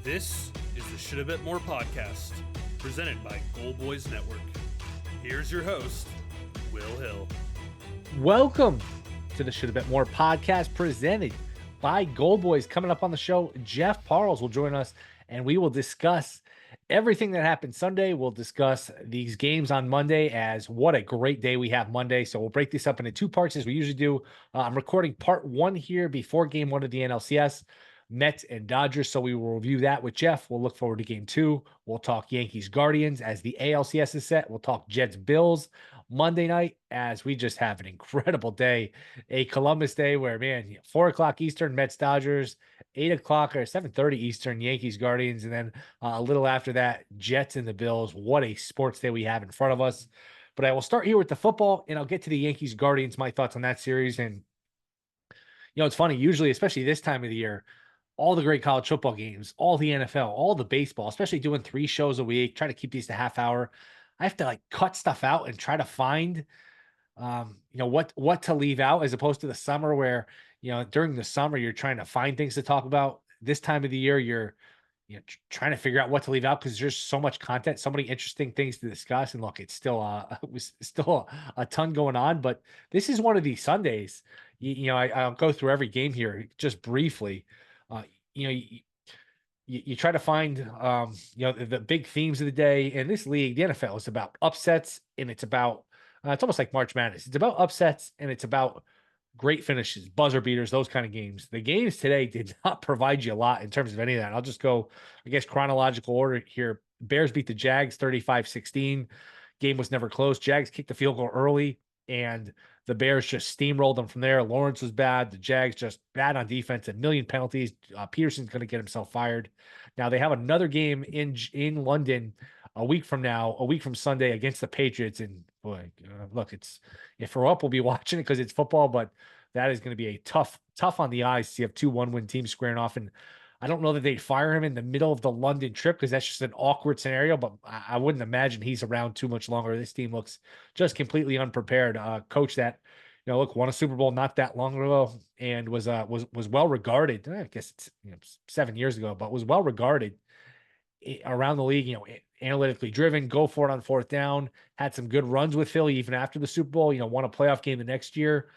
This is the Shoulda Bet More podcast, presented by Gold Boys Network. Here's your host, Will Hill. Welcome to the Shoulda Bet More podcast, presented by Gold Boys. Coming up on the show, Jeff Parles will join us, and we will discuss everything that happened Sunday. We'll discuss these games on Monday, as what a great day we have Monday. So we'll break this up into two parts as we usually do. I'm recording part one here before game one of the NLCS. Mets and Dodgers. So we will review that with Jeff. We'll look forward to game two. We'll talk Yankees Guardians as the ALCS is set. We'll talk Jets Bills Monday night, as we just have an incredible day, a Columbus day where, man, 4 o'clock Eastern, Mets Dodgers, 8 o'clock or 7:30 Eastern, Yankees Guardians, and then a little after that, Jets and the Bills. What a sports day we have in front of us. But I will start here with the football, and I'll get to the Yankees Guardians, my thoughts on that series. And, it's funny, usually, especially this time of the year, all the great college football games, all the NFL, all the baseball, especially doing 3 shows a week, try to keep these to half hour. I have to cut stuff out and try to find, what to leave out, as opposed to the summer where, during the summer, you're trying to find things to talk about. This time of the year, you're, trying to figure out what to leave out because there's so much content, so many interesting things to discuss. And look, it's still, it was still a ton going on, but this is one of these Sundays. I'll go through every game here just briefly. You try to find, the big themes of the day in this league. The NFL is about upsets, and it's about, it's almost like March Madness. It's about upsets, and it's about great finishes, buzzer beaters, those kind of games. The games today did not provide you a lot in terms of any of that. I'll just go, I guess, chronological order here. Bears beat the Jags 35-16. Game was never close. Jags kicked the field goal early, and the Bears just steamrolled them from there. Lawrence was bad. The Jags just bad on defense, a million penalties. Peterson's going to get himself fired. Now they have another game in London a week from Sunday against the Patriots. And boy, look, if we're up, we'll be watching it because it's football, but that is going to be a tough on the eyes to have 2 1-win teams squaring off. And I don't know that they'd fire him in the middle of the London trip because that's just an awkward scenario, but I wouldn't imagine he's around too much longer. This team looks just completely unprepared. Coach that, won a Super Bowl not that long ago and was well regarded. I guess it's 7 years ago, but was well regarded around the league, analytically driven, go for it on 4th down, had some good runs with Philly even after the Super Bowl, won a playoff game the next year,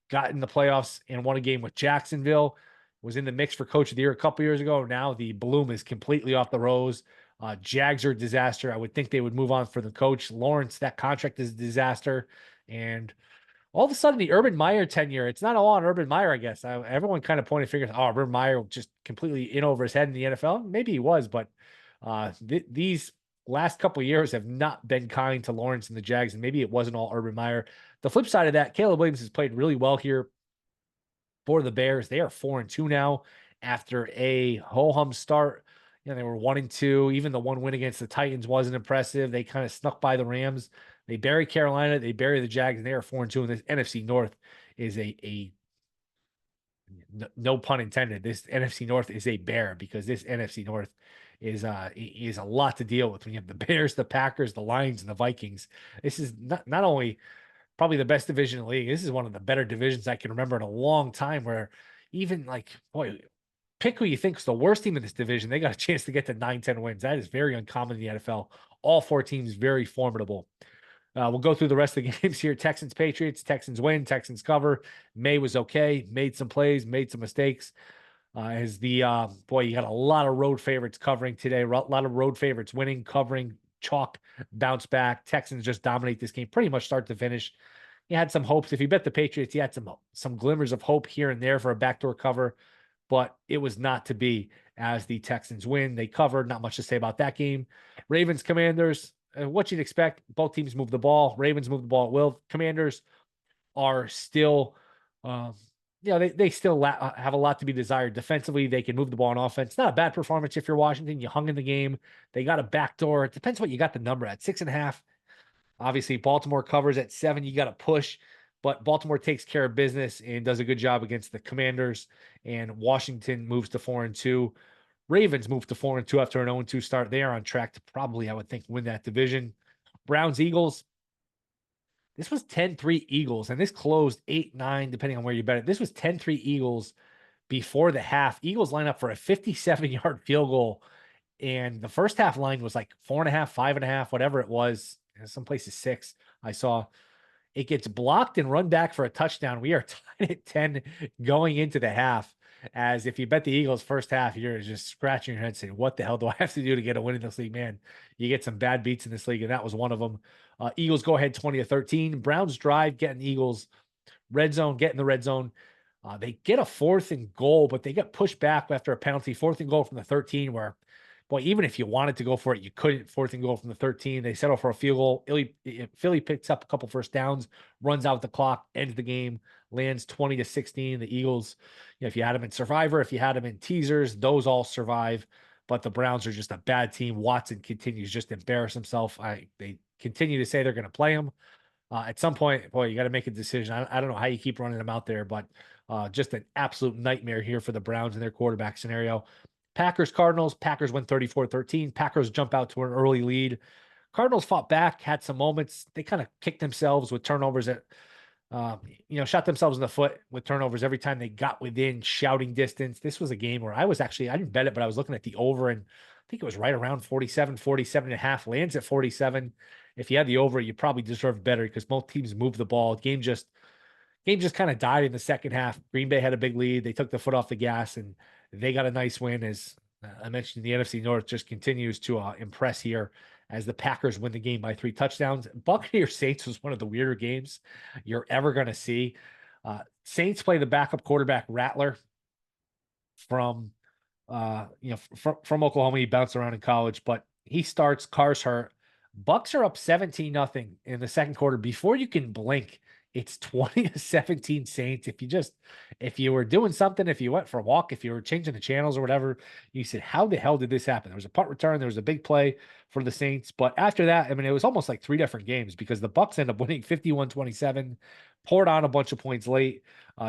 got in the playoffs and won a game with Jacksonville. Was in the mix for coach of the year a couple years ago. Now the bloom is completely off the rose. Jags are a disaster. I would think they would move on for the coach. Lawrence, that contract is a disaster. And all of a sudden, the Urban Meyer tenure, it's not all on Urban Meyer, I guess. Everyone kind of pointed fingers. Oh, Urban Meyer just completely in over his head in the NFL. Maybe he was, but these last couple of years have not been kind to Lawrence and the Jags, and maybe it wasn't all Urban Meyer. The flip side of that, Caleb Williams has played really well here for the Bears. They are 4-2 now after a ho-hum start. They were 1-2. Even the 1 win against the Titans wasn't impressive. They kind of snuck by the Rams. They bury Carolina. They bury the Jags, and they are 4-2. And this NFC North is no pun intended. This NFC North is a bear, because this NFC North is a lot to deal with when you have the Bears, the Packers, the Lions, and the Vikings. This is not only probably the best division in the league. This is one of the better divisions I can remember in a long time, where even pick who you think is the worst team in this division, they got a chance to get to 9-10 wins. That is very uncommon in the NFL. All 4 teams very formidable. We'll go through the rest of the games here. Texans, Patriots. Texans win. Texans cover. May was okay. Made some plays. Made some mistakes. You got a lot of road favorites covering today. A lot of road favorites winning, covering, chalk, bounce back. Texans just dominate this game pretty much start to finish. You had some hopes. If you bet the Patriots, you had some glimmers of hope here and there for a backdoor cover, but it was not to be, as the Texans win. They covered. Not much to say about that game. Ravens, Commanders. What you'd expect. Both teams move the ball. Ravens move the ball at will. Commanders are still, they still have a lot to be desired. Defensively, they can move the ball on offense. Not a bad performance if you're Washington. You hung in the game. They got a backdoor. It depends what you got the number at. 6.5. Obviously, Baltimore covers at 7. You got to push, but Baltimore takes care of business and does a good job against the Commanders. And Washington moves to 4-2. Ravens move to 4-2 after an 0-2 start. They are on track to probably, I would think, win that division. Browns, Eagles. This was 10-3 Eagles, and this closed 8-9, depending on where you bet it. This was 10-3 Eagles before the half. Eagles line up for a 57-yard field goal, and the first half line was like 4.5, 5.5, whatever it was. Some places 6. I saw it gets blocked and run back for a touchdown. We are tied at 10 going into the half. As if you bet the Eagles first half, you're just scratching your head saying, what the hell do I have to do to get a win in this league? Man, you get some bad beats in this league, and that was one of them. Eagles go ahead 20-13. Browns drive, getting Eagles red zone, get in the red zone. They get a 4th and goal, but they get pushed back after a penalty. 4th and goal from the 13, where, boy, even if you wanted to go for it, you couldn't. 4th and goal from the 13. They settle for a field goal. Philly picks up a couple first downs, runs out the clock, ends the game, lands 20-16. The Eagles, if you had them in Survivor, if you had them in teasers, those all survive. But the Browns are just a bad team. Watson continues just to embarrass himself. They continue to say they're going to play him. At some point, boy, you got to make a decision. I don't know how you keep running them out there, but just an absolute nightmare here for the Browns in their quarterback scenario. Packers, Cardinals. Packers win 34-13. Packers jump out to an early lead. Cardinals fought back, had some moments. They kind of kicked themselves with turnovers that, shot themselves in the foot with turnovers every time they got within shouting distance. This was a game where I didn't bet it, but I was looking at the over, and I think it was right around 47.5, lands at 47. If you had the over, you probably deserved better because both teams moved the ball. Game just kind of died in the second half. Green Bay had a big lead. They took the foot off the gas, and they got a nice win. As I mentioned, the NFC North just continues to impress here as the Packers win the game by 3 touchdowns. Buccaneers Saints was one of the weirder games you're ever going to see. Saints play the backup quarterback Rattler from Oklahoma. He bounced around in college, but he starts. Carr's hurt. Bucks are up 17-0 in the second quarter. Before you can blink, it's 20-17 Saints. If you were doing something, if you went for a walk, if you were changing the channels or whatever, you said, how the hell did this happen? There was a punt return. There was a big play for the Saints. But after that, it was almost like 3 different games because the Bucks end up winning 51-27, poured on a bunch of points late.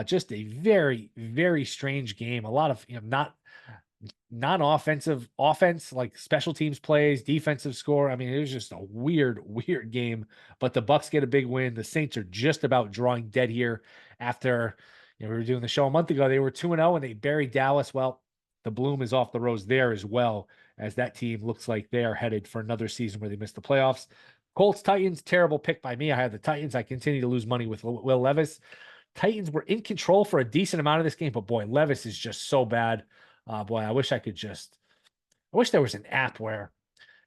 Just a very, very strange game. A lot of, not non-offensive offense, like special teams plays, defensive score. It was just a weird game, but the Bucks get a big win. The Saints are just about drawing dead here after, we were doing the show a month ago. They were 2-0 and they buried Dallas. Well, the bloom is off the rose there as well, as that team looks like they are headed for another season where they missed the playoffs. Colts, Titans, terrible pick by me. I had the Titans. I continue to lose money with Will Levis. Titans were in control for a decent amount of this game, but boy, Levis is just so bad. Boy, I wish there was an app where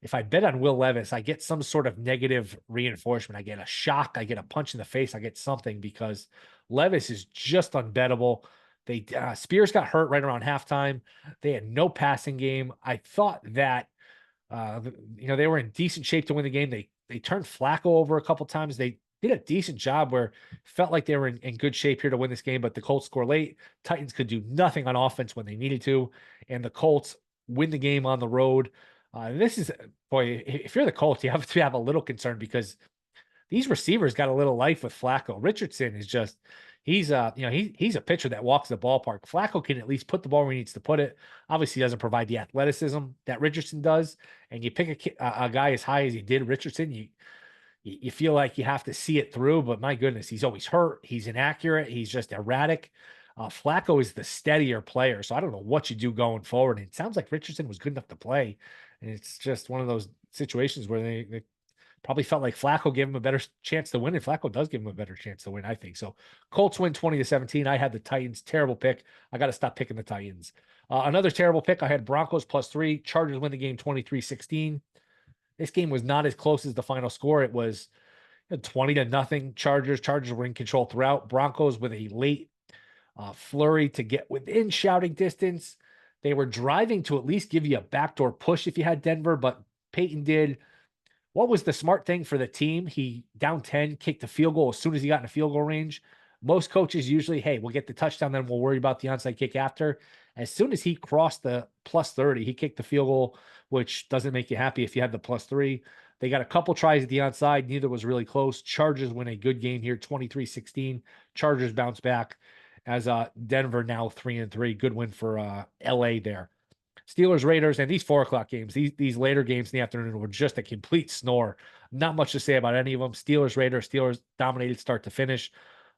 if I bet on Will Levis, I get some sort of negative reinforcement. I get a shock. I get a punch in the face. I get something because Levis is just unbettable. Spears got hurt right around halftime. They had no passing game. I thought that, they were in decent shape to win the game. They turned Flacco over a couple times. They did a decent job where felt like they were in good shape here to win this game, but the Colts score late. Titans could do nothing on offense when they needed to, and the Colts win the game on the road. This is, boy, if you're the Colts, you have to have a little concern because these receivers got a little life with Flacco. Richardson is just, he's a pitcher that walks the ballpark. Flacco can at least put the ball where he needs to put it. Obviously, he doesn't provide the athleticism that Richardson does, and you pick a guy as high as he did, Richardson, you feel like you have to see it through, but my goodness, he's always hurt. He's inaccurate. He's just erratic. Flacco is the steadier player, so I don't know what you do going forward. And it sounds like Richardson was good enough to play, and it's just one of those situations where they probably felt like Flacco gave him a better chance to win, and Flacco does give him a better chance to win, I think. So Colts win 20-17. I had the Titans. Terrible pick. I got to stop picking the Titans. Another terrible pick. I had Broncos +3. Chargers win the game 23-16. This game was not as close as the final score. It was 20-0 Chargers. Chargers were in control throughout. Broncos with a late flurry to get within shouting distance. They were driving to at least give you a backdoor push if you had Denver, but Peyton did what was the smart thing for the team. He down 10, kicked the field goal as soon as he got in a field goal range. Most coaches usually, hey, we'll get the touchdown, then we'll worry about the onside kick after. As soon as he crossed the +30, he kicked the field goal, which doesn't make you happy if you have the +3. They got a couple tries at the onside. Neither was really close. Chargers win a good game here, 23-16. Chargers bounce back as Denver now 3-3. Good win for LA there. Steelers, Raiders, and these 4:00 games, these later games in the afternoon were just a complete snore. Not much to say about any of them. Steelers, Raiders, Steelers dominated start to finish.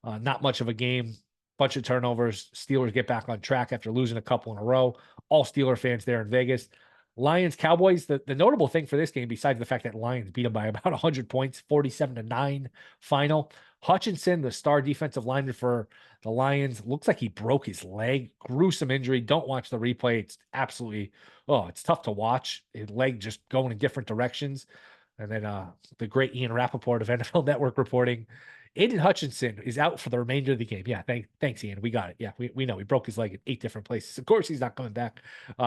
Not much of a game. bunch of turnovers. Steelers get back on track after losing a couple in a row. All Steeler fans there in Vegas. Lions, Cowboys, the notable thing for this game, besides the fact that Lions beat them by about 100 points, 47-9 final. Hutchinson, the star defensive lineman for the Lions, looks like he broke his leg. Gruesome injury. Don't watch the replay. It's absolutely, it's tough to watch. His leg just going in different directions. And then the great Ian Rappaport of NFL Network reporting, Aiden Hutchinson is out for the remainder of the game. Yeah, thanks, Ian. We got it. Yeah, we know. He broke his leg in 8 different places. Of course, he's not coming back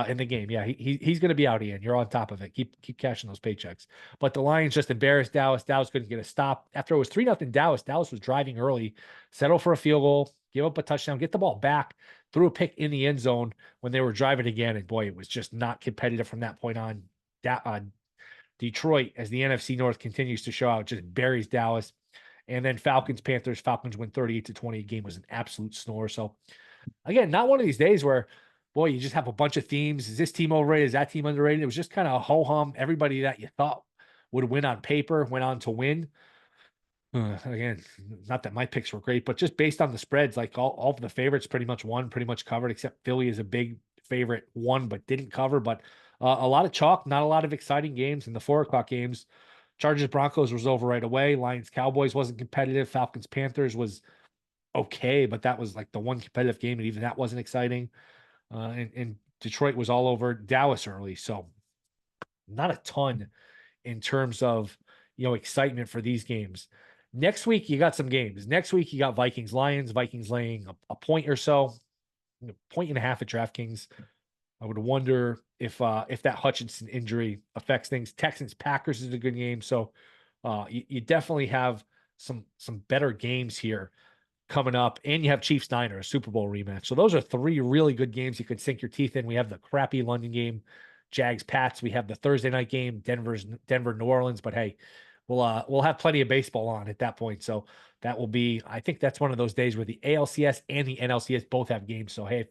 in the game. Yeah, he's going to be out, Ian. You're on top of it. Keep cashing those paychecks. But the Lions just embarrassed Dallas. Dallas couldn't get a stop. After it was 3-0 Dallas, Dallas was driving early, settle for a field goal, give up a touchdown, get the ball back, threw a pick in the end zone when they were driving again. And boy, it was just not competitive from that point on. Detroit, as the NFC North continues to show out, just buries Dallas. And then Falcons, Panthers. Falcons win 38-20. The game was an absolute snore. So, again, not one of these days where, boy, you just have a bunch of themes. Is this team overrated? Is that team underrated? It was just kind of ho-hum. Everybody that you thought would win on paper went on to win. Again, not that my picks were great, but just based on the spreads, like all of the favorites pretty much won, pretty much covered, except Philly is a big favorite, won but didn't cover. But a lot of chalk, not a lot of exciting games. In the 4:00 games, Chargers Broncos was over right away. Lions Cowboys wasn't competitive. Falcons Panthers was okay, but that was like the one competitive game, and even that wasn't exciting. And Detroit was all over Dallas early, so not a ton in terms of excitement for these games. Next week you got some games. Next week you got Vikings Lions. Vikings laying a point or so, point and a half at DraftKings. I would wonder if that Hutchinson injury affects things. Texans Packers is a good game, so you definitely have some better games here coming up, and you have Chiefs Niners Super Bowl rematch. So those are 3 really good games you could sink your teeth in. We have the crappy London game, Jags Pats. We have the Thursday night game, Denver New Orleans. But hey, we'll have plenty of baseball on at that point. So that will be, I think that's one of those days where the ALCS and the NLCS both have games. So hey,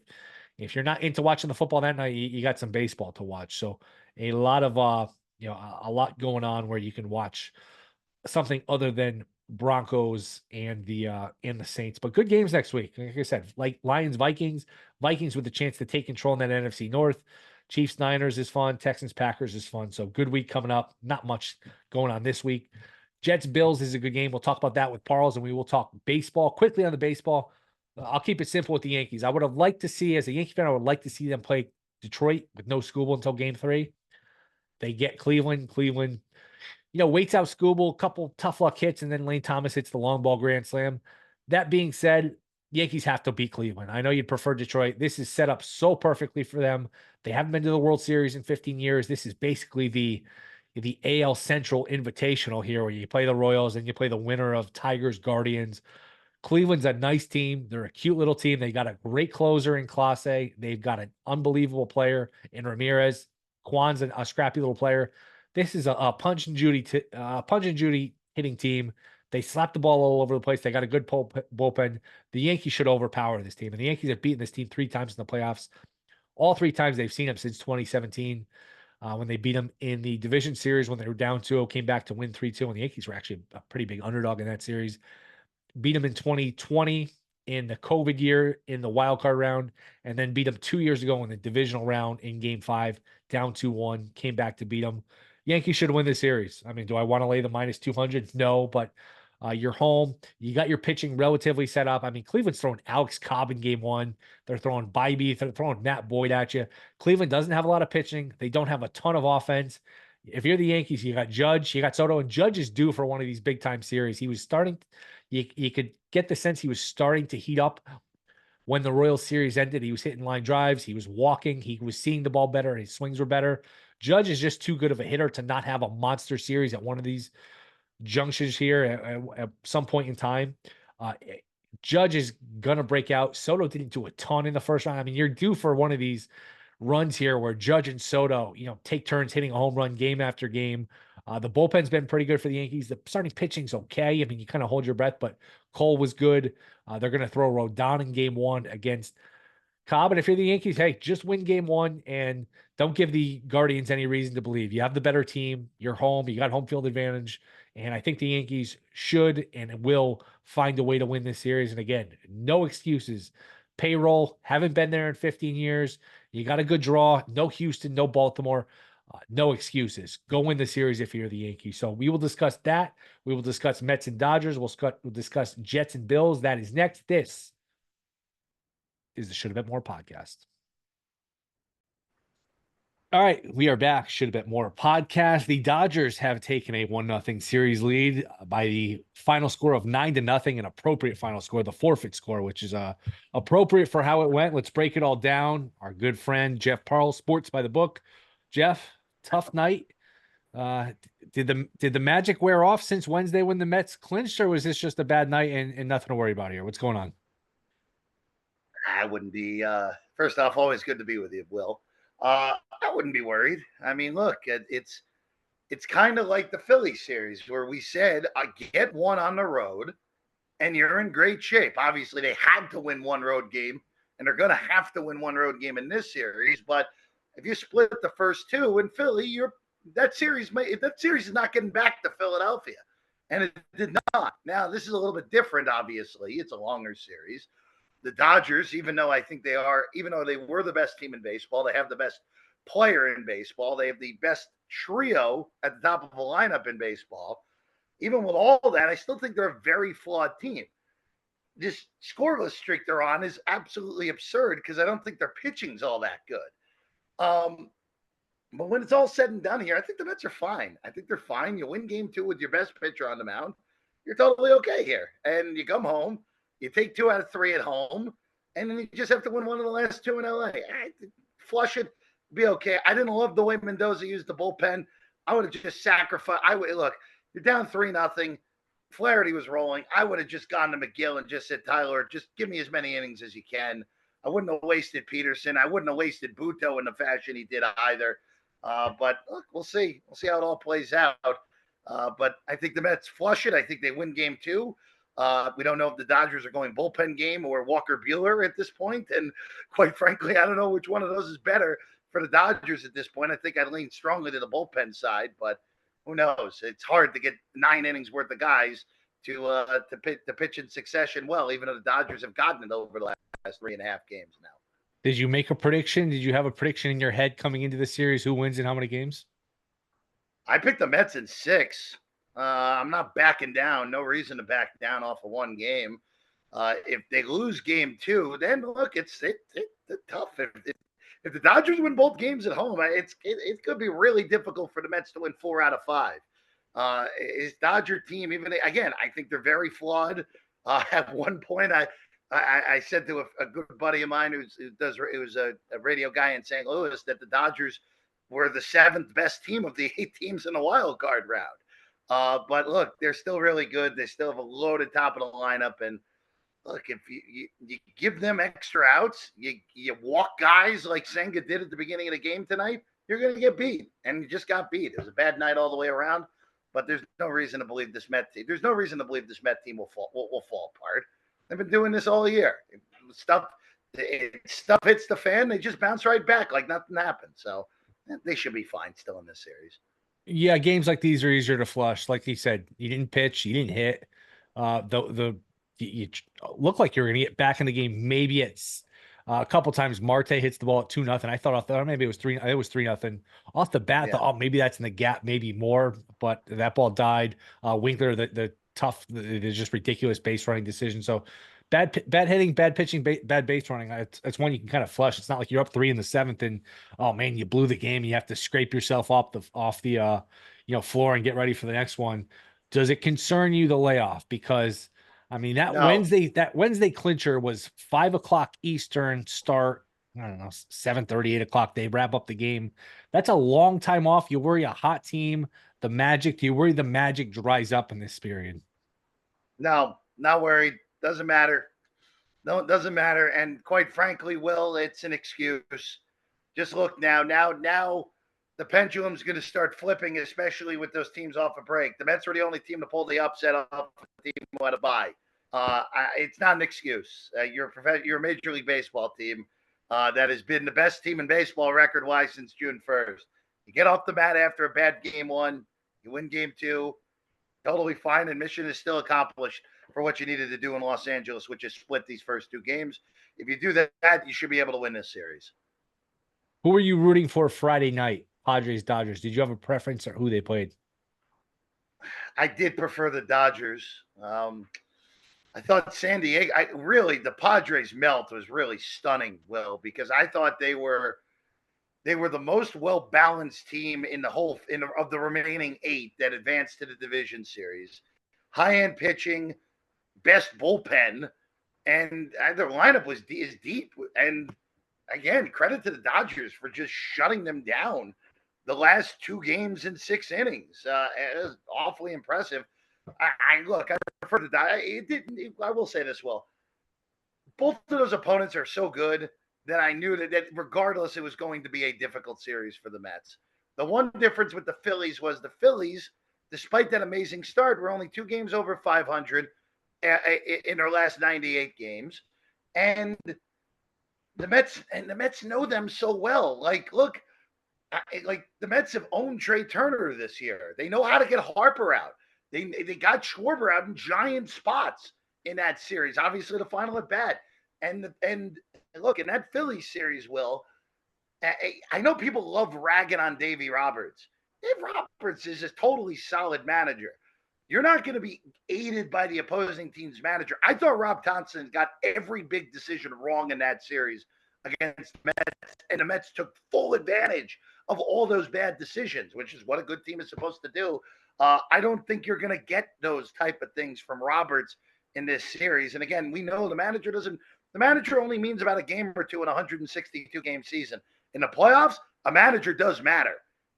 if you're not into watching the football that night, you got some baseball to watch. So a lot of a lot going on where you can watch something other than Broncos and the Saints. But good games next week. Like I said, like Lions Vikings with a chance to take control in that NFC North. Chiefs Niners is fun. Texans Packers is fun. So good week coming up. Not much going on this week. Jets Bills is a good game. We'll talk about that with Parles, and we will talk baseball quickly on the baseball. I'll keep it simple with the Yankees. I would have liked to see, as a Yankee fan, I would like to see them play Detroit with no Skubal until game 3. They get Cleveland. Cleveland, waits out Skubal, couple tough luck hits, and then Lane Thomas hits the long ball grand slam. That being said, Yankees have to beat Cleveland. I know you'd prefer Detroit. This is set up so perfectly for them. They haven't been to the World Series in 15 years. This is basically the AL Central Invitational here, where you play the Royals and you play the winner of Tigers Guardians. Cleveland's a nice team. They're a cute little team. They got a great closer in Clase. They've got an unbelievable player in Ramirez. Kwan's a scrappy little player. This is a punch and Judy hitting team. They slap the ball all over the place. They got a good bullpen. The Yankees should overpower this team. And the Yankees have beaten this team 3 times in the playoffs. All 3 times they've seen them since 2017. When they beat them in the division series when they were down 2-0, came back to win 3-2. And the Yankees were actually a pretty big underdog in that series. Beat them in 2020 in the COVID year in the wild card round, and then beat them 2 years ago in the divisional round in game 5, down 2-1, came back to beat them. Yankees should win this series. I mean, do I want to lay the -200? No, but you're home. You got your pitching relatively set up. I mean, Cleveland's throwing Alex Cobb in game 1. They're throwing Bybee. They're throwing Matt Boyd at you. Cleveland doesn't have a lot of pitching. They don't have a ton of offense. If you're the Yankees, you got Judge, you got Soto, and Judge is due for one of these big-time series. He was starting – you could get the sense he was starting to heat up when the Royals series ended. He was hitting line drives. He was walking. He was seeing the ball better. His swings were better. Judge is just too good of a hitter to not have a monster series at one of these junctions here at some point in time. Judge is going to break out. Soto didn't do a ton in the first round. I mean, you're due for one of these runs here where Judge and Soto, take turns hitting a home run game after game. The bullpen's been pretty good for the Yankees. The starting pitching's okay. I mean, you kind of hold your breath, but Cole was good. They're going to throw Rodon in game 1 against Cobb. And if you're the Yankees, hey, just win game 1 and don't give the Guardians any reason to believe. You have the better team. You're home. You got home field advantage. And I think the Yankees should and will find a way to win this series. And again, no excuses. Payroll, haven't been there in 15 years. You got a good draw. No Houston, no Baltimore. No excuses. Go win the series if you're the Yankees. So we will discuss that. We will discuss Mets and Dodgers. We'll discuss Jets and Bills. That is next. This is the Shoulda Bet More podcast. All right, we are back. Shoulda Bet More podcast. The Dodgers have taken a 1-0 series lead by the final score of 9-0, an appropriate final score, the forfeit score, which is appropriate for how it went. Let's break it all down. Our good friend Jeff Parles, Sports by the Book. Jeff, tough night. Did the magic wear off since Wednesday when the Mets clinched, or was this just a bad night and nothing to worry about here? What's going on? I wouldn't be. First off, always good to be with you, Will. I wouldn't be worried. I mean, look, it's kind of like the Philly series where we said, I get one on the road and you're in great shape. Obviously, they had to win one road game and they're going to have to win one road game in this series. But if you split the first two in Philly, that series is not getting back to Philadelphia. And it did not. Now, this is a little bit different, obviously. It's a longer series. The Dodgers, even though they were the best team in baseball, they have the best player in baseball. They have the best trio at the top of the lineup in baseball. Even with all that, I still think they're a very flawed team. This scoreless streak they're on is absolutely absurd because I don't think their pitching's all that good. But when it's all said and done here, I think the Mets are fine. I think they're fine. You win game 2 with your best pitcher on the mound. You're totally okay here. And you come home. You take 2 out of 3 at home, and then you just have to win one of the last 2 in LA. Flush it, be okay. I didn't love the way Mendoza used the bullpen. I would have just sacrificed. Look, you're down 3-0. Flaherty was rolling. I would have just gone to McGill and just said, Tyler, just give me as many innings as you can. I wouldn't have wasted Peterson. I wouldn't have wasted Buto in the fashion he did either. But look, we'll see. We'll see how it all plays out. But I think the Mets flush it. I think they win game 2. We don't know if the Dodgers are going bullpen game or Walker Buehler at this point. And quite frankly, I don't know which one of those is better for the Dodgers at this point. I think I'd lean strongly to the bullpen side, but who knows? It's hard to get 9 innings worth of guys to pitch in succession well, even though the Dodgers have gotten it over the last 3.5 games now. Did you make a prediction? Did you have a prediction in your head coming into the series? Who wins in how many games? I picked the Mets in 6. I'm not backing down. No reason to back down off of one game. If they lose game 2, then look, it's tough. If the Dodgers win both games at home, it could be really difficult for the Mets to win 4 out of 5. His Dodger team, again, I think they're very flawed. At one point, I said to a good buddy of mine it was a radio guy in St. Louis that the Dodgers were the 7th best team of the 8 teams in the wild card round. But look, they're still really good. They still have a loaded top of the lineup. And look, if you give them extra outs, you walk guys like Senga did at the beginning of the game tonight, you're going to get beat. And you just got beat. It was a bad night all the way around. But there's no reason to believe this Met team. There's no reason to believe this Met team will fall apart. They've been doing this all year. Stuff hits the fan, they just bounce right back like nothing happened. So they should be fine still in this series. Yeah, games like these are easier to flush. Like you said, you didn't pitch, you didn't hit. You look like you're going to get back in the game. Maybe it's a couple times. Marte hits the ball at 2-0. I thought maybe it was 3. It was 3-0 off the bat. Yeah. Thought, maybe that's in the gap, maybe more. But that ball died. Winkler, the just ridiculous base running decision. So bad hitting, bad pitching, bad base running. It's one you can kind of flush. It's not like you're up 3 in the 7th and oh man, you blew the game. And you have to scrape yourself off the floor and get ready for the next one. Does it concern you, the layoff? Because I mean that Wednesday clincher was 5:00 Eastern start. I don't know, 7:30, 8:00. They wrap up the game. That's a long time off. You worry a hot team, the Magic. Do you worry the Magic dries up in this period? No, not worried. Doesn't matter. No, it doesn't matter. And quite frankly, Will, it's an excuse. Just look now. Now the pendulum's going to start flipping, especially with those teams off a break. The Mets are the only team to pull the upset off the team who had a bye. It's not an excuse. You're a Major League Baseball team that has been the best team in baseball record-wise since June 1st. You get off the mat after a bad game 1. You win game 2. totally fine, and mission is still accomplished for what you needed to do in Los Angeles, which is split these first two games. If you do that, you should be able to win this series. Who were you rooting for Friday night? Padres, Dodgers. Did you have a preference or who they played? I did prefer the Dodgers. I thought San Diego. The Padres melt was really stunning, Will, because I thought they were the most well balanced team in the whole of the remaining 8 that advanced to the division series. High end pitching, best bullpen, and their lineup is deep. And again, credit to the Dodgers for just shutting them down the last 2 games in 6 innings. It was awfully impressive. I prefer the Dodgers. I will say this, Will. Both of those opponents are so good that I knew that regardless, it was going to be a difficult series for the Mets. The one difference with the Phillies was the Phillies, despite that amazing start, were only 2 games over 500 in their last 98 games. And the Mets know them so well. Like, look, the Mets have owned Trey Turner this year. They know how to get Harper out. They got Schwarber out in giant spots in that series. Obviously, the final at bat. And look, in that Phillies series, Will, I know people love ragging on Davey Roberts. Dave Roberts is a totally solid manager. You're not going to be aided by the opposing team's manager. I thought Rob Thompson got every big decision wrong in that series against the Mets, and the Mets took full advantage of all those bad decisions, which is what a good team is supposed to do. I don't think you're going to get those type of things from Roberts in this series. And again, we know the manager only means about a game or two in a 162 game season. In the playoffs, a manager does matter.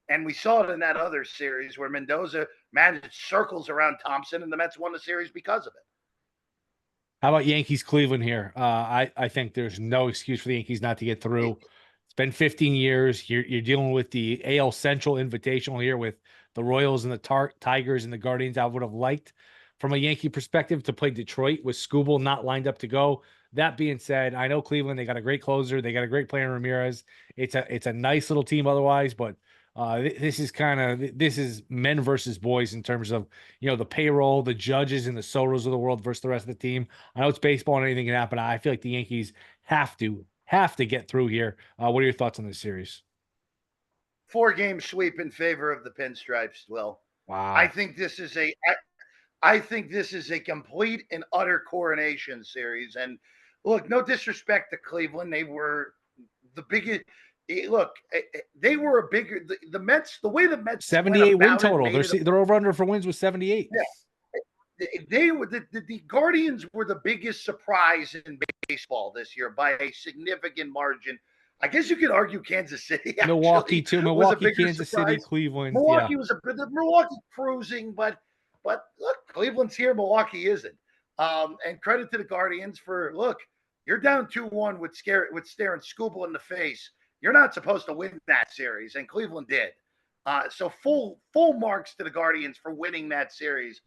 And we saw it in that other series where Mendoza managed circles around Thompson, and the Mets won the series because of it. How about Yankees Cleveland here? I think there's no excuse for the Yankees not to get through. It's been 15 years. You're dealing with the AL Central Invitational here with the Royals and the Tigers and the Guardians. I would have liked, from a Yankee perspective, to play Detroit with Skubal not lined up to go. That being said, I know Cleveland, they got a great closer. They got a great player in Ramirez. It's a nice little team otherwise, but this is men versus boys in terms of, the payroll, the judges and the Sotos of the world versus the rest of the team. I know it's baseball and anything can happen. I feel like the Yankees have to get through here. What are your thoughts on this series? 4-game sweep in favor of the Pinstripes. Will. Wow. I think this is a complete and utter coronation series. And look, no disrespect to Cleveland. They were the biggest. Look, they were a bigger the Mets. The way the Mets 78 win total. They're over under for wins with 78. Yeah, they were the Guardians were the biggest surprise in baseball this year by a significant margin. I guess you could argue Kansas City. Milwaukee too. Milwaukee, Kansas City, Cleveland. Milwaukee was Milwaukee cruising, but look, Cleveland's here, Milwaukee isn't. And credit to the Guardians for you're down 2-1 with staring Skubal in the face. You're not supposed to win that series, and Cleveland did. So full marks to the Guardians for winning that series.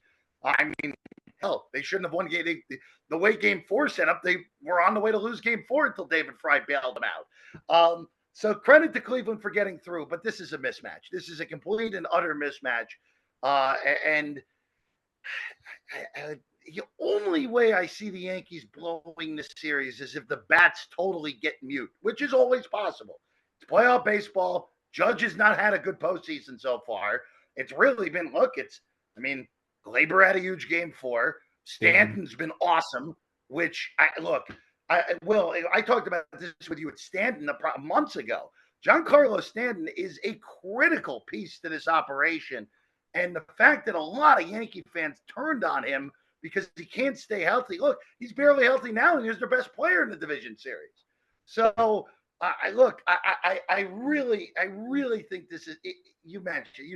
I mean, hell, they shouldn't have won game. The way Game 4 set up, they were on the way to lose Game 4 until David Fry bailed them out. So credit to Cleveland for getting through, but this is a mismatch. This is a complete and utter mismatch. And the only way I see the Yankees blowing this series is if the bats totally get mute, which is always possible. It's playoff baseball. Judge has not had a good postseason so far. It's really been, Glaber had a huge Game 4. Stanton's been awesome, which I talked about this with you at Stanton months ago. Giancarlo Stanton is a critical piece to this operation. And the fact that a lot of Yankee fans turned on him because he can't stay healthy. Look, he's barely healthy now, and he's their best player in the division series. So, I really think this is. You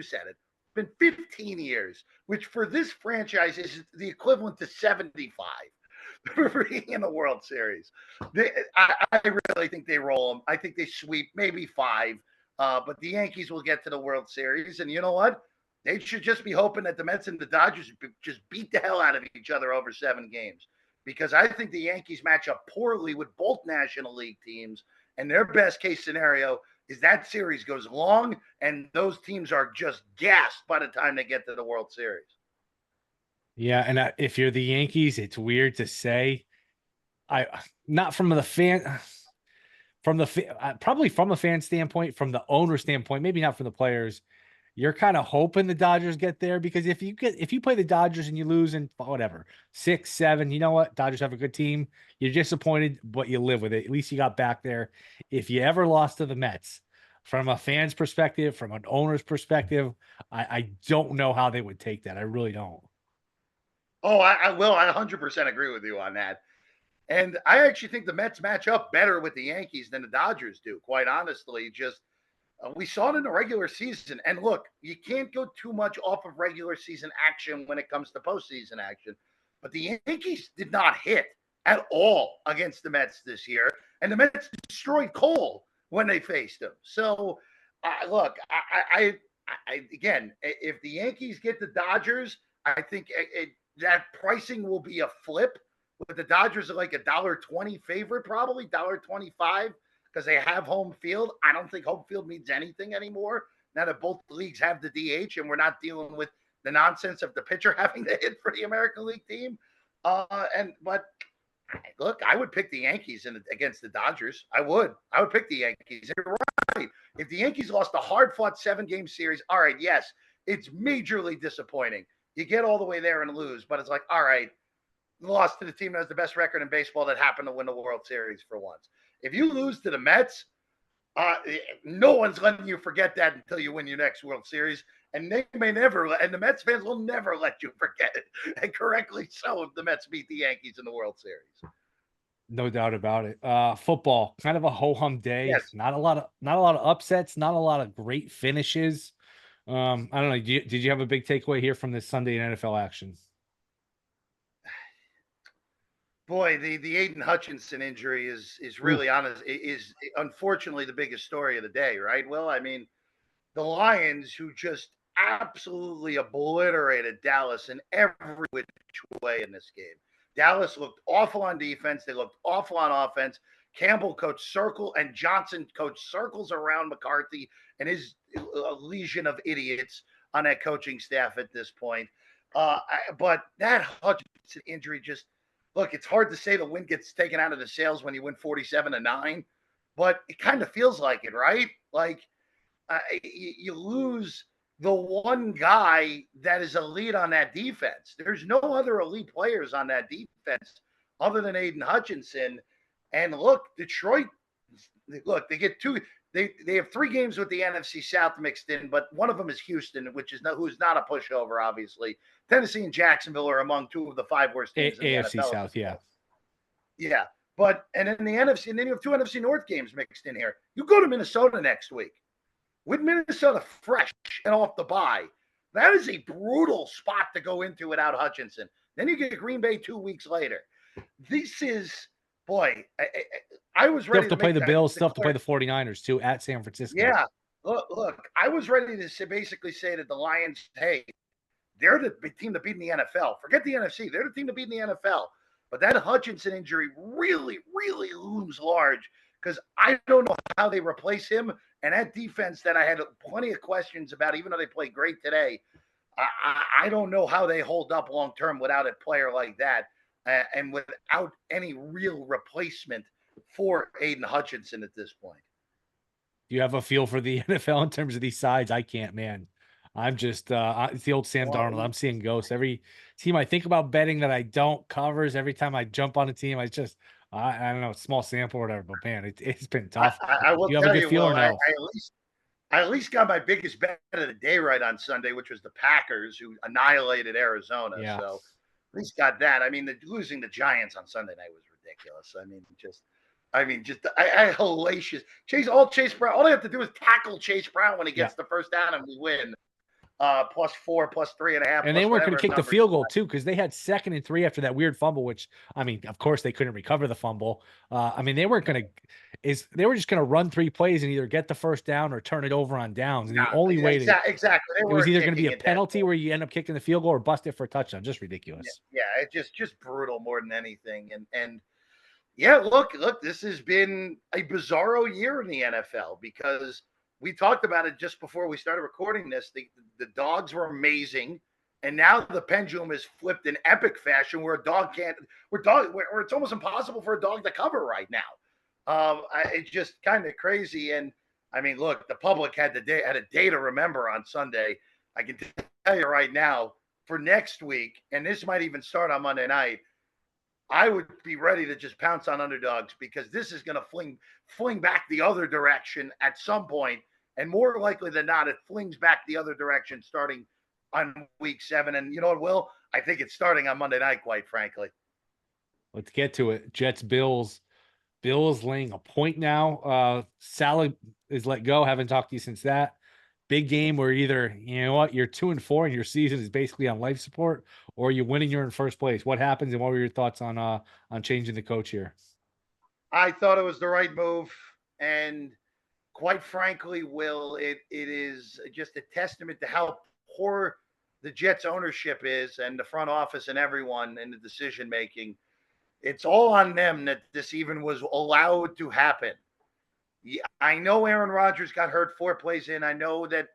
said it. It's been 15 years, which for this franchise is the equivalent to 75 for being in the World Series. I really think they roll them. I think they sweep maybe 5, but the Yankees will get to the World Series, and you know what? They should just be hoping that the Mets and the Dodgers just beat the hell out of each other over 7 games, because I think the Yankees match up poorly with both National League teams, and their best case scenario is that series goes long and those teams are just gassed by the time they get to the World Series. Yeah, and if you're the Yankees, it's weird to say. I not from the fan from the probably from a fan standpoint, from the owner standpoint, maybe not from the players. You're kind of hoping the Dodgers get there because if you play the Dodgers and you lose in whatever 6-7, you know what? Dodgers have a good team. You're disappointed, but you live with it. At least you got back there. If you ever lost to the Mets, from a fan's perspective, from an owner's perspective, I don't know how they would take that. I really don't. Oh, I will. I 100% agree with you on that. And I actually think the Mets match up better with the Yankees than the Dodgers do, quite honestly. Just we saw it in the regular season. And look, you can't go too much off of regular season action when it comes to postseason action. But the Yankees did not hit at all against the Mets this year. And the Mets destroyed Cole when they faced them. So, look, again, if the Yankees get the Dodgers, I think that pricing will be a flip. With the Dodgers are like $1.20 favorite, probably $1.25 because they have home field. I don't think home field means anything anymore now that both leagues have the DH and we're not dealing with the nonsense of the pitcher having to hit for the American League team. But look, I would pick the Yankees against the Dodgers. I would pick the Yankees. You're right. If the Yankees lost a hard-fought 7-game series, all right, yes, it's majorly disappointing. You get all the way there and lose, but it's like, all right, lost to the team that has the best record in baseball that happened to win the World Series for once. If you lose to the Mets, no one's letting you forget that until you win your next World Series. And they may never, and the Mets fans will never let you forget it. And correctly so if the Mets beat the Yankees in the World Series. No doubt about it. Football, kind of a ho-hum day. Yes. Not a lot of upsets, not a lot of great finishes. I don't know. Did you have a big takeaway here from this Sunday in NFL action? Boy, the Aiden Hutchinson injury is really honest is unfortunately the biggest story of the day, right? Well, I mean, the Lions who just absolutely obliterated Dallas in every which way in this game. Dallas looked awful on defense. They looked awful on offense. Campbell coached circle and Johnson coached circles around McCarthy and his legion of idiots on that coaching staff at this point. But that Hutchinson injury just look, it's hard to say the win gets taken out of the sails when you win 47-9, but it kind of feels like it, right? Like you lose the one guy that is elite on that defense. There's no other elite players on that defense other than Aiden Hutchinson. And look, Detroit, look, they get two. They have 3 games with the NFC South mixed in, but one of them is Houston, who's not a pushover, obviously. Tennessee and Jacksonville are among 2 of the 5 worst teams in the AFC NFL. South, yeah. Yeah. But and then the NFC, and then you have 2 NFC North games mixed in here. You go to Minnesota next week. With Minnesota fresh and off the bye, that is a brutal spot to go into without Hutchinson. Then you get Green Bay 2 weeks later. This is, boy, I was ready to play the Bills, still have to play the 49ers too at San Francisco. Yeah. Look, I was ready to basically say that the Lions, hey, they're the team to beat in the NFL. Forget the NFC. They're the team to beat in the NFL. But that Hutchinson injury really, really looms large because I don't know how they replace him. And that defense that I had plenty of questions about, even though they played great today, I don't know how they hold up long term without a player like that and without any real replacement for Aiden Hutchinson at this point. Do you have a feel for the NFL in terms of these sides? I can't, man. I'm just it's the old Sam Darnold. I'm seeing ghosts. Every team I think about betting that I don't covers. Every time I jump on a team, I don't know, small sample or whatever, but man, it's been tough. I will you have tell a good feel Will, or no? I at least got my biggest bet of the day right on Sunday, which was the Packers who annihilated Arizona. Yeah. So at least got that. I mean, losing the Giants on Sunday night was ridiculous. Just hellacious. Chase Brown. All they have to do is tackle Chase Brown when he gets the first down and we win. +4, +3.5. And they weren't going to kick the field goal too because they had 2nd and 3 after that weird fumble. Which I mean, of course, they couldn't recover the fumble. I mean, they weren't going to. They were just going to run 3 plays and either get the first down or turn it over on downs. And the only way exactly it was either going to be a penalty where you end up kicking the field goal or bust it for a touchdown. Just ridiculous. Yeah, it's just brutal more than anything. And yeah, look, this has been a bizarro year in the NFL because we talked about it just before we started recording this. The dogs were amazing, And now the pendulum is flipped in epic fashion where where it's almost impossible for a dog to cover right now. It's just kind of crazy. And I mean, look, the public had a day to remember on Sunday. I can tell you right now, for next week, and this might even start on Monday night, I would be ready to just pounce on underdogs because this is going to fling back the other direction at some point, and more likely than not, it flings back the other direction starting on week 7. And you know what, Will? I think it's starting on Monday night, quite frankly. Let's get to it. Jets, Bills. Bills laying a point now. Salah is let go. Haven't talked to you since that. Big game where either, you know what, you're 2-4 and your season is basically on life support, or you're winning, you're in first place. What happens, and what were your thoughts on changing the coach here? I thought it was the right move. And quite frankly, Will, it is just a testament to how poor the Jets ownership is and the front office and everyone in the decision making. It's all on them that this even was allowed to happen. Yeah, I know Aaron Rodgers got hurt 4 plays in. I know that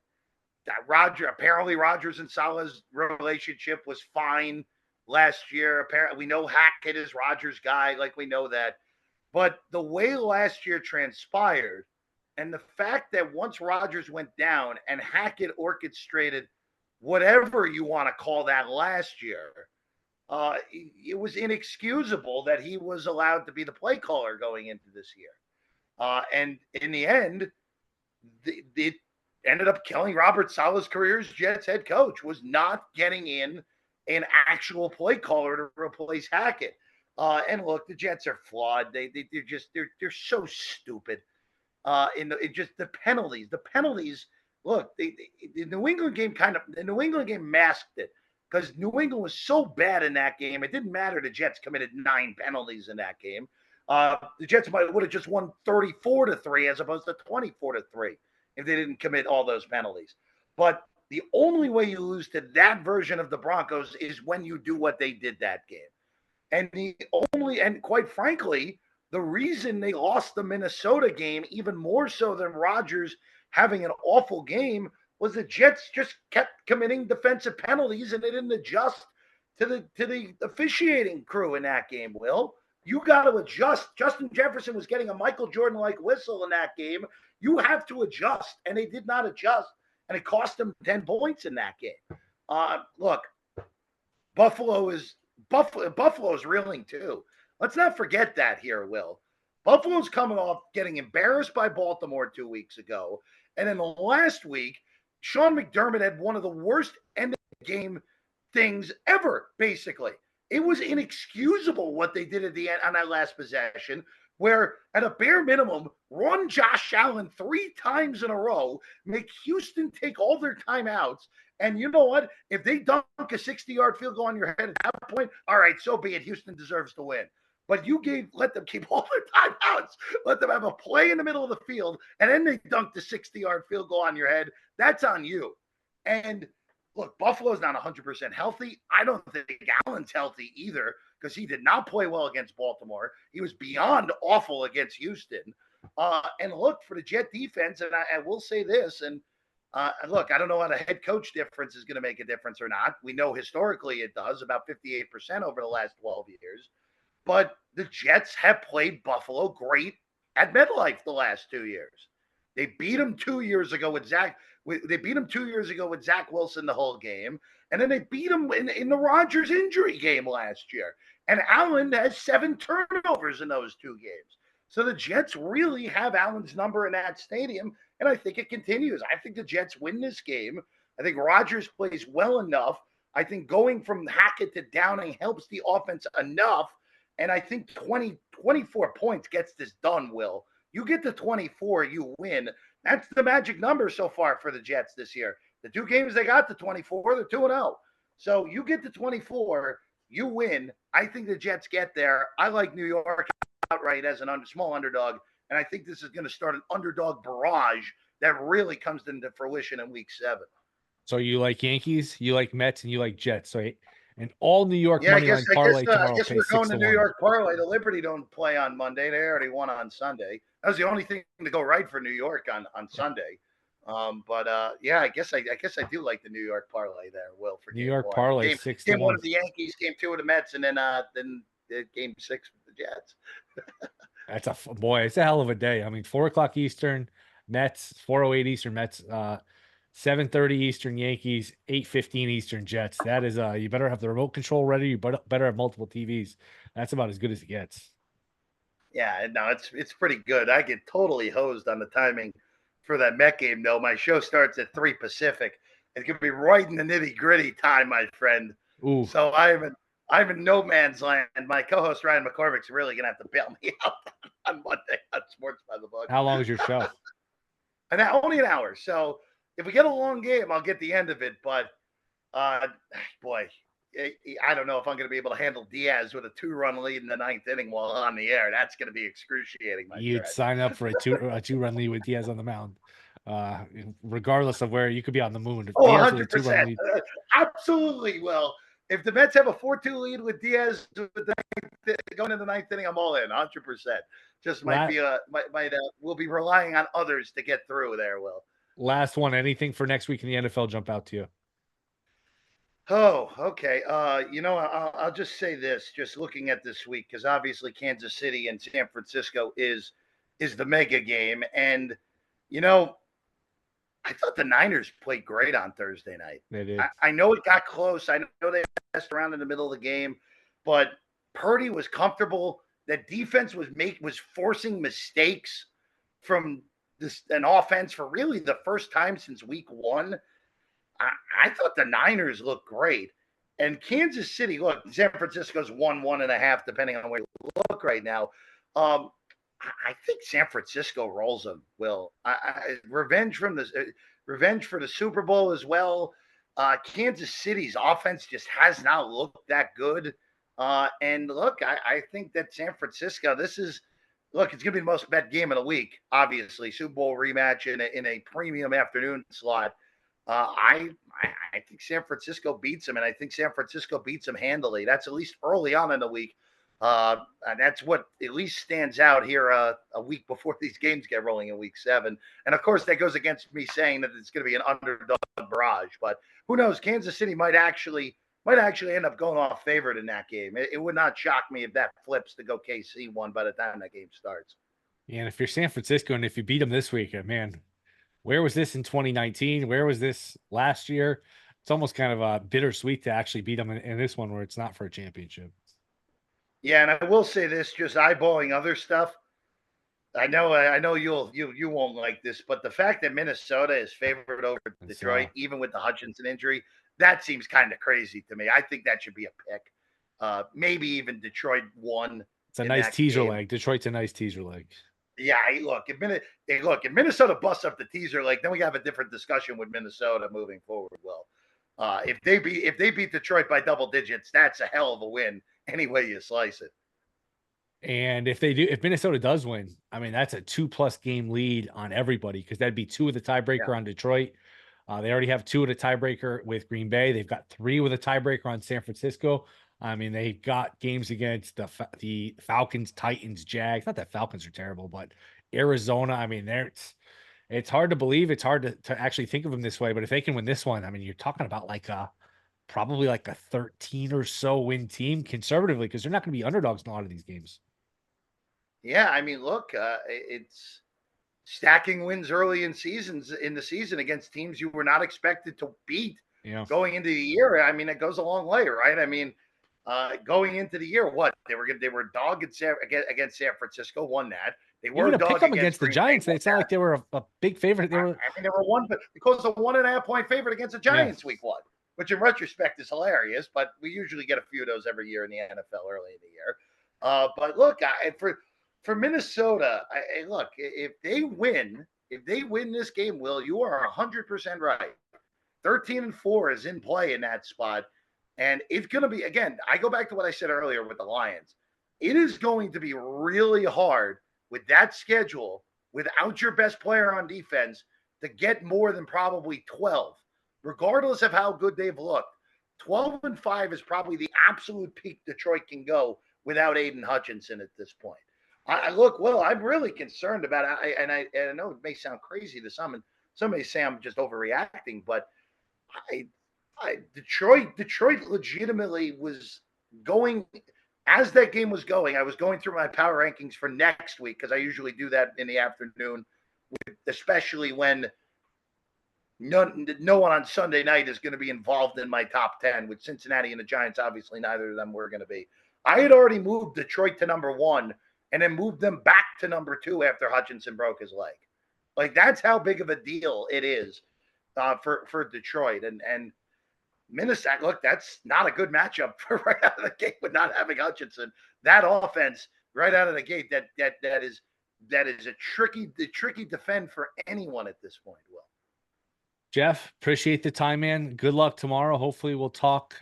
apparently Rodgers and Salah's relationship was fine last year. Apparently, we know Hackett is Rodgers' guy, like we know that. But the way last year transpired, and the fact that once Rodgers went down and Hackett orchestrated whatever you want to call that last year, it was inexcusable that he was allowed to be the play caller going into this year. And in the end, it ended up killing Robert Saleh's career as Jets head coach, was not getting in an actual play caller to replace Hackett. And look, the Jets are flawed. They're so stupid. Just the penalties. Look, the New England game masked it because New England was so bad in that game. It didn't matter. The Jets committed 9 penalties in that game. The Jets would have just won 34-3 as opposed to 24-3 if they didn't commit all those penalties. But the only way you lose to that version of the Broncos is when you do what they did that game. And quite frankly, the reason they lost the Minnesota game, even more so than Rodgers having an awful game, was the Jets just kept committing defensive penalties and they didn't adjust to the officiating crew in that game, Will. You got to adjust. Justin Jefferson was getting a Michael Jordan-like whistle in that game. You have to adjust, and they did not adjust, and it cost them 10 points in that game. Look, Buffalo's reeling too. Let's not forget that here, Will. Buffalo's coming off getting embarrassed by Baltimore 2 weeks ago, and in the last week, Sean McDermott had one of the worst end-of-game things ever, basically. It was inexcusable what they did at the end on that last possession, where at a bare minimum, run Josh Allen 3 times in a row, make Houston take all their timeouts. And you know what? If they dunk a 60-yard field goal on your head at that point, all right, so be it. Houston deserves to win. But let them keep all their timeouts. Let them have a play in the middle of the field, and then they dunk the 60-yard field goal on your head. That's on you. And look, Buffalo's not 100% healthy. I don't think Allen's healthy either because he did not play well against Baltimore. He was beyond awful against Houston. And look, for the Jet defense, and I will say this, and look, I don't know how the head coach difference is going to make a difference or not. We know historically it does, about 58% over the last 12 years. But the Jets have played Buffalo great at MetLife the last 2 years. They beat them 2 years ago with Zach. They beat him 2 years ago with Zach Wilson the whole game. And then they beat him in the Rodgers injury game last year. And Allen has 7 turnovers in those 2 games. So the Jets really have Allen's number in that stadium. And I think it continues. I think the Jets win this game. I think Rodgers plays well enough. I think going from Hackett to Downing helps the offense enough. And I think 24 points gets this done, Will. You get to 24, you win. That's the magic number so far for the Jets this year. The 2 games they got to 24, they're 2-0. So you get to 24, you win. I think the Jets get there. I like New York outright as a small underdog, and I think this is going to start an underdog barrage that really comes into fruition in Week 7. So you like Yankees, you like Mets, and you like Jets, right? And all New York money line parlay tomorrow. I guess we're going to New York parlay. The Liberty don't play on Monday. They already won on Sunday. That was the only thing to go right for New York on Sunday. Yeah, I guess I do like the New York parlay there, Will, for New game York one. parlay Game 6 to game one 1. of the Yankees, game two of the Mets, and then game six with the Jets. That's boy, it's a hell of a day. I mean, 4 o'clock Eastern, Mets, 4:08 Eastern Mets, 7:30 Eastern Yankees, 8:15 Eastern Jets. That is you better have the remote control ready. You better have multiple TVs. That's about as good as it gets. Yeah, no, it's pretty good. I get totally hosed on the timing for that Met game, though. My show starts at 3 Pacific. It's gonna be right in the nitty gritty time, my friend. Ooh, So I'm in no man's land. My co-host Ryan McCormick's really gonna have to bail me out on Monday on Sports by the Book. how long is your show? And only an hour. So if we get a long game, I'll get the end of it. But uh, boy, I don't know if I'm going to be able to handle Diaz with a 2-run lead in the ninth inning while on the air. That's going to be excruciating, my You'd friend. sign up for a 2-run lead with Diaz on the mound. Regardless of where you could be on the moon. If Oh, Diaz with a 2-run 100%. lead, Absolutely. Well, if the Mets have a 4-2 lead with Diaz going into the ninth inning, I'm all in 100%. Just might be we'll be relying on others to get through there, Will. last one. Anything for next week in the NFL jump out to you? Oh, okay. I'll just say this, just looking at this week, because obviously Kansas City and San Francisco is the mega game. And, you know, I thought the Niners played great on Thursday night. They did. I know it got close. I know they messed around in the middle of the game, but Purdy was comfortable. That defense was forcing mistakes from an offense for really the first time since week one. I thought the Niners looked great. And Kansas City, look, San Francisco's 1.5, depending on where you look right now. I think San Francisco rolls them. Will revenge for the Super Bowl as well. Kansas City's offense just has not looked that good. And look, I think that San Francisco. It's going to be the most bet game of the week. Obviously, Super Bowl rematch in a premium afternoon slot. I think San Francisco beats them, and I think San Francisco beats them handily. That's at least early on in the week. And that's what at least stands out here a week before these games get rolling in week 7. And of course, that goes against me saying that it's going to be an underdog barrage. But who knows? Kansas City might actually end up going off favored in that game. It would not shock me if that flips to go KC one by the time that game starts. Yeah, and if you're San Francisco and if you beat them this week, man, where was this in 2019? Where was this last year? It's almost kind of bittersweet to actually beat them in this one where it's not for a championship. Yeah, and I will say this, just eyeballing other stuff. I know you won't like this, but the fact that Minnesota is favored over Detroit, even with the Hutchinson injury, that seems kind of crazy to me. I think that should be a pick. Maybe even Detroit won. It's a nice teaser leg. Detroit's a nice teaser leg. Yeah, look, if Minnesota busts up the teaser leg, then we have a different discussion with Minnesota moving forward. Well, if they beat Detroit by double digits, that's a hell of a win any way you slice it. And if Minnesota does win, I mean, that's a 2+ game lead on everybody because that'd be 2 with a tiebreaker on Detroit. They already have 2 with a tiebreaker with Green Bay. They've got 3 with a tiebreaker on San Francisco. I mean, they've got games against the Falcons, Titans, Jags. Not that Falcons are terrible, but Arizona. I mean, it's hard to believe. It's hard to actually think of them this way. But if they can win this one, I mean, you're talking about probably like a 13 or so win team conservatively because they're not going to be underdogs in a lot of these games. Yeah, I mean, look, it's stacking wins early in the season against teams you were not expected to beat going into the year. I mean, it goes a long way, right? I mean, going into the year, what they were dog against San Francisco, won that. They were even a pick them against the Giants. It's not like they were a big favorite. They were 1.5 point favorite against the Giants week 1, which in retrospect is hilarious. But we usually get a few of those every year in the NFL early in the year. But look, for Minnesota, look, if they win this game, Will, you are 100% right. 13-4 is in play in that spot. And it's going to be, again, I go back to what I said earlier with the Lions. It is going to be really hard with that schedule, without your best player on defense, to get more than probably 12, regardless of how good they've looked. 12-5 is probably the absolute peak Detroit can go without Aiden Hutchinson at this point. I'm really concerned about it. And I know it may sound crazy to some, and Somebody say I'm just overreacting, but Detroit legitimately was going as that game was going. I was going through my power rankings for next week because I usually do that in the afternoon, especially when no one on Sunday night is going to be involved in my top 10 with Cincinnati and the Giants. Obviously, neither of them were going to be. I had already moved Detroit to number 1 and then moved them back to number 2 after Hutchinson broke his leg. Like, that's how big of a deal it is for Detroit. And Minnesota, look, that's not a good matchup for right out of the gate with not having Hutchinson. That offense right out of the gate, that is a tricky defend for anyone at this point, Will. Jeff, appreciate the time, man. Good luck tomorrow. Hopefully we'll talk.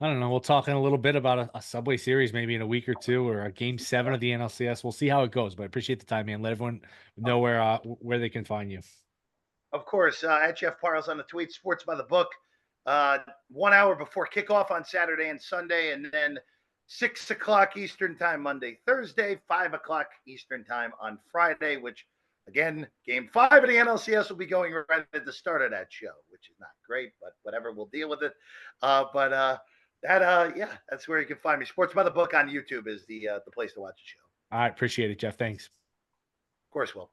I don't know. We'll talk in a little bit about a Subway Series, maybe in a week or two, or a Game 7 of the NLCS. We'll see how it goes, but I appreciate the time, man. Let everyone know where they can find you. Of course, at Jeff Parles on the tweet, Sports by the Book, 1 hour before kickoff on Saturday and Sunday, and then 6 o'clock Eastern time Monday, Thursday, 5 o'clock Eastern time on Friday, which, again, Game 5 of the NLCS will be going right at the start of that show, which is not great, but whatever, we'll deal with it. That's where you can find me. Sports by the Book on YouTube is the place to watch the show. All right, appreciate it, Jeff. Thanks. Of course, Will.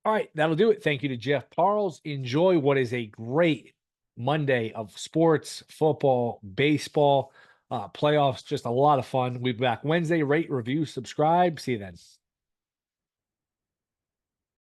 All right, that'll do it. Thank you to Jeff Parles. Enjoy what is a great Monday of sports, football, baseball, playoffs. Just a lot of fun. We'll be back Wednesday. Rate, review, subscribe. See you then.